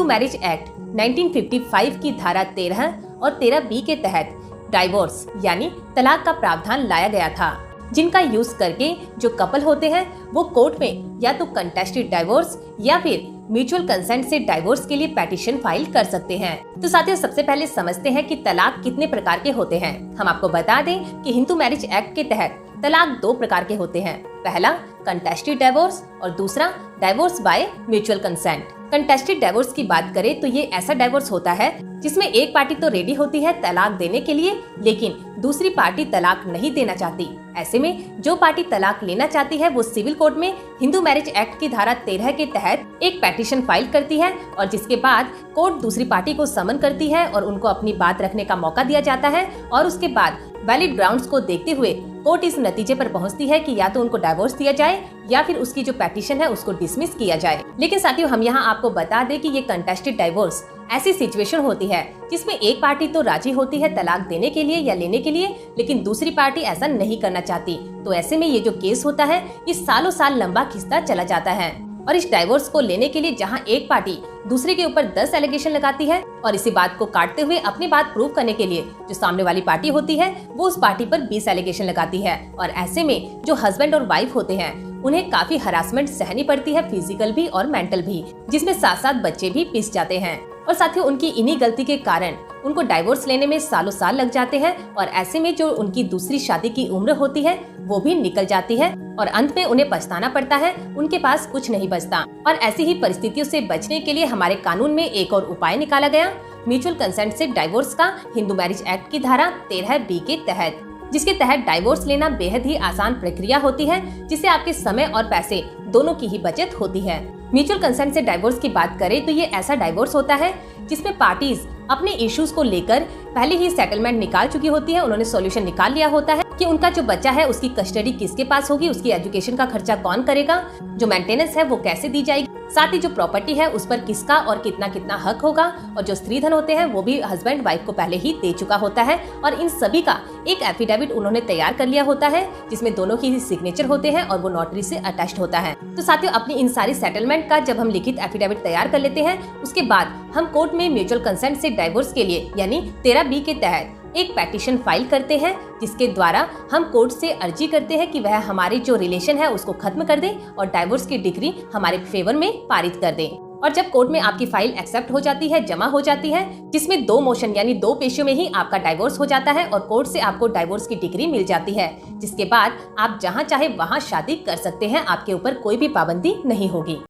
Marriage act 1955 की धारा 13 और 13B के तहत डाइवोर्स यानी तलाक का प्रावधान लाया गया था, जिनका यूज करके जो कपल होते हैं वो कोर्ट में या तो कंटेस्टेड डाइवोर्स या फिर म्यूचुअल कंसेंट से डाइवोर्स के लिए पेटिशन फाइल कर सकते हैं। तो साथियों, सबसे पहले समझते हैं कि तलाक कितने प्रकार के होते हैं। हम आपको बता दें कि हिंदू मैरिज एक्ट के तहत तलाक 2 प्रकार के होते हैं। पहला कंटेस्टेड डाइवोर्स और दूसरा divorce by mutual consent. Contested divorce की बात करें तो ये ऐसा डाइवोर्स होता है जिसमें एक पार्टी तो रेडी होती है तलाक देने के लिए, लेकिन दूसरी पार्टी तलाक नहीं देना चाहती। ऐसे में जो पार्टी तलाक लेना चाहती है वो सिविल कोर्ट में हिंदू मैरिज एक्ट की धारा 13 के तहत एक पेटिशन फाइल करती है और जिसके बाद कोर्ट दूसरी पार्टी को समन करती है और उनको अपनी बात रखने का मौका दिया जाता है और उसके बाद वैलिड ग्राउंड्स को देखते हुए कोर्ट इस नतीजे पर पहुंचती है कि या तो उनको डाइवोर्स दिया जाए या फिर उसकी जो पेटिशन है उसको डिसमिस किया जाए। लेकिन साथियों, हम यहाँ आपको बता दें कि ये कंटेस्टेड डाइवोर्स ऐसी सिचुएशन होती है जिसमें एक पार्टी तो राजी होती है तलाक देने के लिए या लेने के लिए, लेकिन दूसरी पार्टी ऐसा नहीं करना चाहती। तो ऐसे में ये जो केस होता है ये सालों साल लंबा खिंचता चला जाता है और इस डाइवोर्स को लेने के लिए जहां एक पार्टी दूसरे के ऊपर 10 एलिगेशन लगाती है और इसी बात को काटते हुए अपनी बात प्रूव करने के लिए जो सामने वाली पार्टी होती है वो उस पार्टी पर 20 एलिगेशन लगाती है और ऐसे में जो हस्बैंड और वाइफ होते हैं उन्हें काफी हरासमेंट सहनी पड़ती है, फिजिकल भी और मेंटल भी, जिसमें साथ साथ बच्चे भी पिस जाते हैं। और साथियों, उनकी इन्हीं गलती के कारण उनको डाइवोर्स लेने में सालों साल लग जाते हैं और ऐसे में जो उनकी दूसरी शादी की उम्र होती है वो भी निकल जाती है और अंत में उन्हें पछताना पड़ता है, उनके पास कुछ नहीं बचता। और ऐसी ही परिस्थितियों से बचने के लिए हमारे कानून में एक और उपाय निकाला गया, म्यूचुअल कंसेंट से डाइवोर्स का, हिंदू मैरिज एक्ट की धारा 13B के तहत, जिसके तहत डाइवोर्स लेना बेहद ही आसान प्रक्रिया होती है, जिससे आपके समय और पैसे दोनों की ही बचत होती है। म्यूचुअल कंसेंट से डाइवोर्स की बात करें तो ये ऐसा डाइवोर्स होता है जिसमें पार्टीज अपने इश्यूज को लेकर पहले ही सेटलमेंट निकाल चुकी होती है, उन्होंने सॉल्यूशन निकाल लिया होता है कि उनका जो बच्चा है उसकी कस्टडी किसके पास होगी, उसकी एजुकेशन का खर्चा कौन करेगा, जो मेंटेनेंस है वो कैसे दी जाएगी, साथ ही जो प्रॉपर्टी है उस पर किसका और कितना कितना हक होगा, और जो स्त्रीधन होते हैं वो भी हस्बैंड वाइफ को पहले ही दे चुका होता है और इन सभी का एक एफिडेविट उन्होंने तैयार कर लिया होता है जिसमें दोनों की सिग्नेचर होते हैं और वो नोटरी से अटैच्ड होता है। तो साथियों, अपनी इन सारी सेटलमेंट का जब हम लिखित एफिडेविट तैयार कर लेते हैं उसके बाद हम कोर्ट में म्यूचुअल कंसेंट से डाइवोर्स के लिए यानी 13B के तहत एक पेटिशन फाइल करते हैं, जिसके द्वारा हम कोर्ट से अर्जी करते हैं कि वह हमारे जो रिलेशन है उसको खत्म कर दे और डाइवोर्स की डिग्री हमारे फेवर में पारित कर दे। और जब कोर्ट में आपकी फाइल एक्सेप्ट हो जाती है, जमा हो जाती है, जिसमें 2 मोशन यानी 2 पेशियों में ही आपका डाइवोर्स हो जाता है और कोर्ट से आपको डाइवोर्स की डिग्री मिल जाती है, जिसके बाद आप जहां चाहे वहां शादी कर सकते हैं, आपके ऊपर कोई भी पाबंदी नहीं होगी।